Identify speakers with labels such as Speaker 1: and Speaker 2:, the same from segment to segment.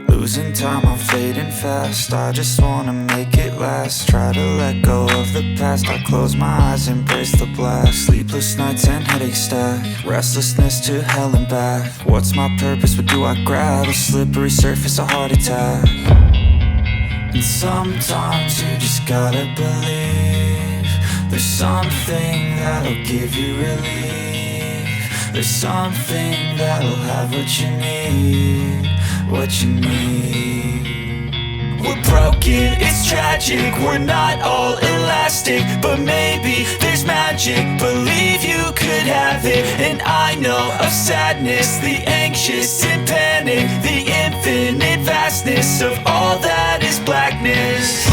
Speaker 1: Losing time, I'm fading fast. I just wanna make it last. Try to let go of the past. I close my eyes, embrace the blast. Sleepless nights and headaches stack. Restlessness to hell and back. What's my purpose? What do I grab? A slippery surface, a heart attack. And sometimes you just gotta believe there's something that'll give you relief. There's something that'll have what you need, what you need. We're broken, it's tragic, we're not all elastic, but maybe there's magic. Believe you could have it, and I know of sadness, the anxious and panic, the infinite vastness of all that is blackness.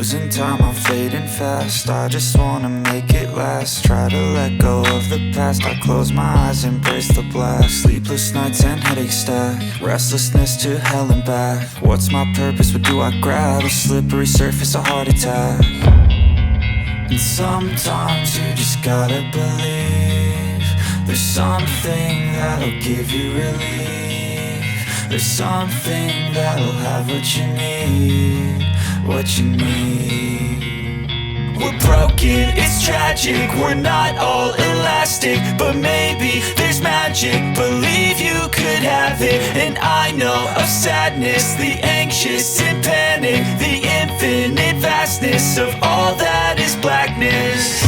Speaker 1: Losing time, I'm fading fast. I just wanna make it last. Try to let go of the past. I close my eyes, embrace the blast. Sleepless nights and headaches stack. Restlessness to hell and back. What's my purpose? What do I grab? A slippery surface, a heart attack. And sometimes you just gotta believe there's something that'll give you relief. There's something that'll have what you need, what you need. We're broken, it's tragic, we're not all elastic, but maybe there's magic. Believe you could have it, and I know of sadness, the anxious and panic, the infinite vastness of all that is blackness.